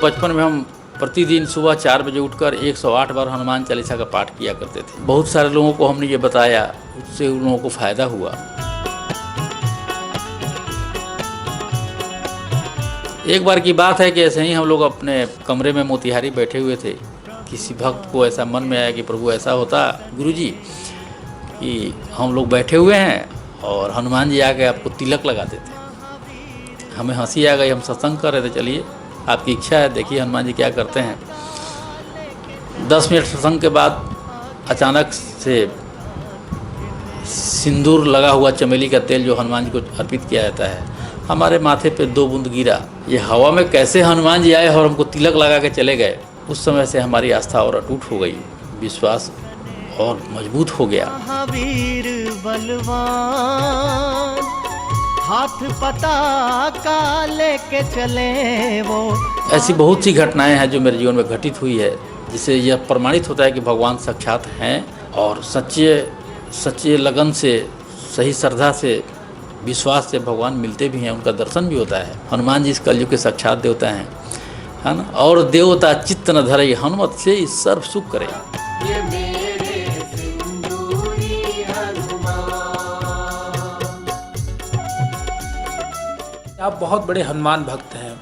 बचपन में हम प्रतिदिन सुबह 4 बजे उठकर 108 बार हनुमान चालीसा का पाठ किया करते थे। बहुत सारे लोगों को हमने ये बताया, उससे उन लोगों को फ़ायदा हुआ। एक बार की बात है कि ऐसे ही हम लोग अपने कमरे में मोतिहारी बैठे हुए थे। किसी भक्त को ऐसा मन में आया कि प्रभु ऐसा होता गुरुजी कि हम लोग बैठे हुए हैं और हनुमान जी आके आपको तिलक लगा देते। हमें हंसी आ गई, हम सत्संग कर रहे थे, चलिए आपकी इच्छा है, देखिए हनुमान जी क्या करते हैं। 10 मिनट सत्संग के बाद अचानक से सिंदूर लगा हुआ चमेली का तेल जो हनुमान जी को अर्पित किया जाता है, हमारे माथे पे 2 बूंद गिरा। ये हवा में कैसे हनुमान जी आए और हमको तिलक लगा के चले गए। उस समय से हमारी आस्था और अटूट हो गई, विश्वास और मजबूत हो गया। महावीर बलवान, हाथ पता का लेके चले वो। ऐसी बहुत सी घटनाएं हैं जो मेरे जीवन में घटित हुई है, जिससे यह प्रमाणित होता है कि भगवान साक्षात हैं और सच्चे लगन से, सही श्रद्धा से, विश्वास से भगवान मिलते भी हैं, उनका दर्शन भी होता है। हनुमान जी इस कलयुग के साक्षात देवता हैं, है ना। और देवता चित्त न धरे, हनुमत से सर्व सुख करे। आप बहुत बड़े हनुमान भक्त हैं।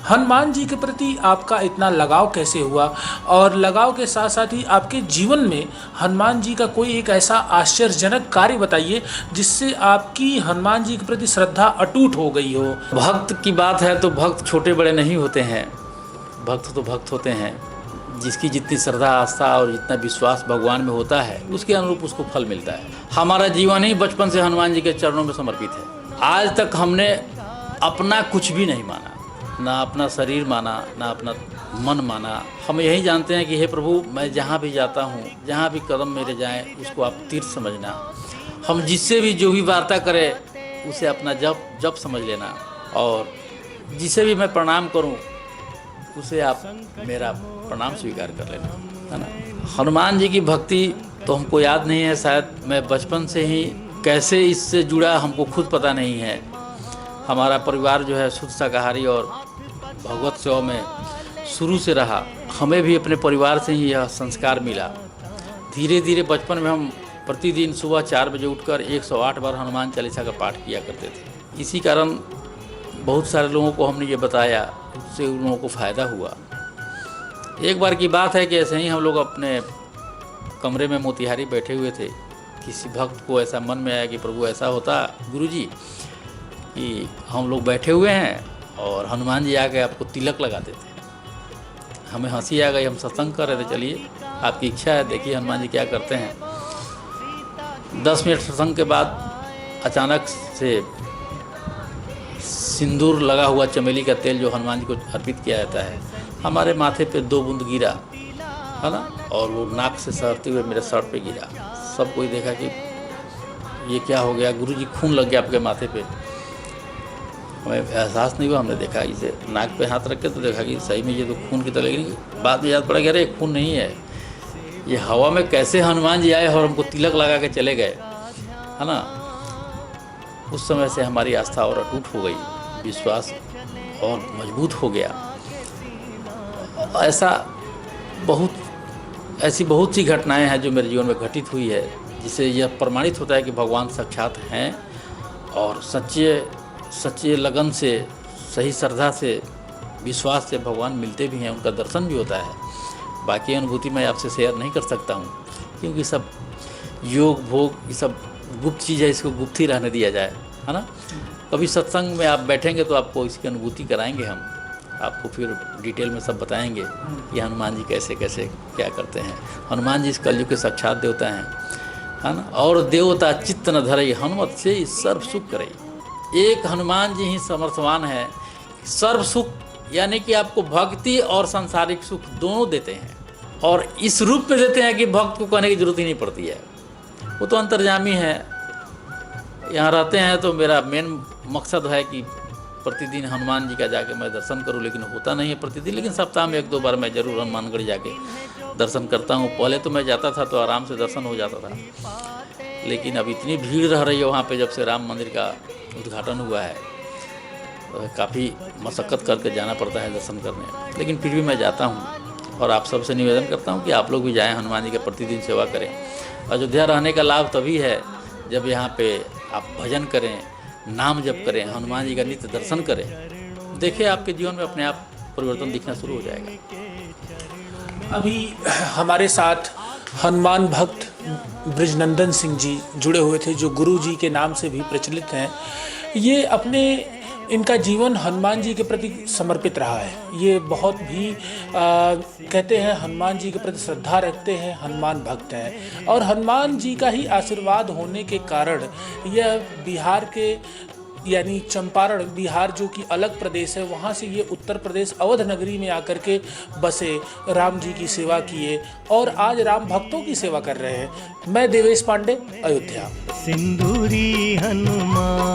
हनुमान जी के प्रति आपका इतना लगाव कैसे हुआ, और लगाव के साथ साथ ही आपके जीवन में हनुमान जी का कोई एक ऐसा आश्चर्यजनक कार्य बताइए जिससे आपकी हनुमान जी के प्रति श्रद्धा अटूट हो गई हो। भक्त की बात है तो भक्त छोटे बड़े नहीं होते हैं, भक्त तो भक्त होते हैं। जिसकी जितनी श्रद्धा, आस्था और जितना विश्वास भगवान में होता है, उसके अनुरूप उसको फल मिलता है। हमारा जीवन ही बचपन से हनुमान जी के चरणों में समर्पित है। आज तक हमने अपना कुछ भी नहीं माना, ना अपना शरीर माना, ना अपना मन माना। हम यही जानते हैं कि हे प्रभु, मैं जहाँ भी जाता हूँ, जहाँ भी कदम मेरे जाएं, उसको आप तीर्थ समझना। हम जिससे भी जो भी वार्ता करें उसे अपना जप समझ लेना, और जिसे भी मैं प्रणाम करूँ उसे आप मेरा प्रणाम स्वीकार कर लेना, है ना। हनुमान जी की भक्ति तो हमको याद नहीं है, शायद मैं बचपन से ही कैसे इससे जुड़ा हमको खुद पता नहीं है। हमारा परिवार जो है शुद्ध शाकाहारी और भगवत सेवा में शुरू से रहा। हमें भी अपने परिवार से ही यह संस्कार मिला। धीरे धीरे बचपन में हम प्रतिदिन सुबह 4 बजे उठकर 108 बार हनुमान चालीसा का पाठ किया करते थे। इसी कारण बहुत सारे लोगों को हमने ये बताया, उससे उन लोगों को फ़ायदा हुआ। एक बार की बात है कि ऐसे ही हम लोग अपने कमरे में मोतिहारी बैठे हुए थे। किसी भक्त को ऐसा मन में आया कि प्रभु ऐसा होता गुरुजी कि हम लोग बैठे हुए हैं और हनुमान जी आके आपको तिलक लगा देते। हमें हंसी आ गई, हम सत्संग कर रहे थे, चलिए आपकी इच्छा है, देखिए हनुमान जी क्या करते हैं। 10 मिनट सत्संग के बाद अचानक से सिंदूर लगा हुआ चमेली का तेल जो हनुमान जी को अर्पित किया जाता है, हमारे माथे पे 2 बूंद गिरा, है ना, और वो नाक से सरते हुए मेरे सर पे गिरा। सब कोई देखा कि ये क्या हो गया गुरुजी, खून लग गया आपके माथे पे। हमें एहसास नहीं हुआ, हमने देखा इसे नाक पे हाथ रख के तो देखा कि सही में ये तो खून की तरह, लेकिन बाद में याद पड़ा कि अरे खून नहीं है, ये हवा में कैसे हनुमान जी आए और हमको तिलक लगा के चले गए, है ना। उस समय से हमारी आस्था और अटूट हो गई, विश्वास और मजबूत हो गया। ऐसी बहुत सी घटनाएं हैं जो मेरे जीवन में घटित हुई है, जिससे यह प्रमाणित होता है कि भगवान साक्षात हैं और सच्चे लगन से, सही श्रद्धा से, विश्वास से भगवान मिलते भी हैं, उनका दर्शन भी होता है। बाकी अनुभूति मैं आपसे शेयर नहीं कर सकता हूँ, क्योंकि सब योग भोग ये सब गुप्त चीज़ है, इसको गुप्त ही रहने दिया जाए, है ना। कभी सत्संग में आप बैठेंगे तो आपको इसकी अनुभूति कराएंगे, हम आपको फिर डिटेल में सब बताएंगे कि हनुमान जी कैसे कैसे क्या करते हैं। हनुमान जी इस कलयुग के साक्षात देवता हैं, है ना। और देवता चित्त न धरे, हनुमत से सर्व सुख करे। एक हनुमान जी ही समर्थवान है। सर्व सुख यानी कि आपको भक्ति और सांसारिक सुख दोनों देते हैं, और इस रूप में देते हैं कि भक्त को कहने की जरूरत ही नहीं पड़ती है। वो तो अंतर्यामी है। यहाँ रहते हैं तो मेरा मेन मकसद है कि प्रतिदिन हनुमान जी का जाके मैं दर्शन करूं, लेकिन होता नहीं है प्रतिदिन, लेकिन सप्ताह में 1-2 बार मैं ज़रूर हनुमानगढ़ जाके दर्शन करता हूं। पहले तो मैं जाता था तो आराम से दर्शन हो जाता था, लेकिन अब इतनी भीड़ रह रही है वहाँ पे जब से राम मंदिर का उद्घाटन हुआ है। काफ़ी मशक्क़त करके जाना पड़ता है दर्शन करने, लेकिन फिर भी मैं जाता हूँ। और आप सबसे निवेदन करता हूँ कि आप लोग भी जाएं, हनुमान जी के प्रतिदिन सेवा करें। अयोध्या रहने का लाभ तभी है जब यहाँ पे आप भजन करें, नाम जप करें, हनुमान जी का नित्य दर्शन करें। देखिए आपके जीवन में अपने आप परिवर्तन दिखना शुरू हो जाएगा। अभी हमारे साथ हनुमान भक्त ब्रिजनंदन सिंह जी जुड़े हुए थे, जो गुरु जी के नाम से भी प्रचलित हैं। ये इनका जीवन हनुमान जी के प्रति समर्पित रहा है। ये बहुत भी कहते हैं हनुमान जी के प्रति श्रद्धा रखते हैं, हनुमान भक्त हैं, और हनुमान जी का ही आशीर्वाद होने के कारण यह बिहार के यानी चंपारण, बिहार जो कि अलग प्रदेश है, वहाँ से ये उत्तर प्रदेश अवध नगरी में आकर के बसे, राम जी की सेवा किए और आज राम भक्तों की सेवा कर रहे हैं। मैं देवेश पांडे, अयोध्या। सिंदूरी हनुमान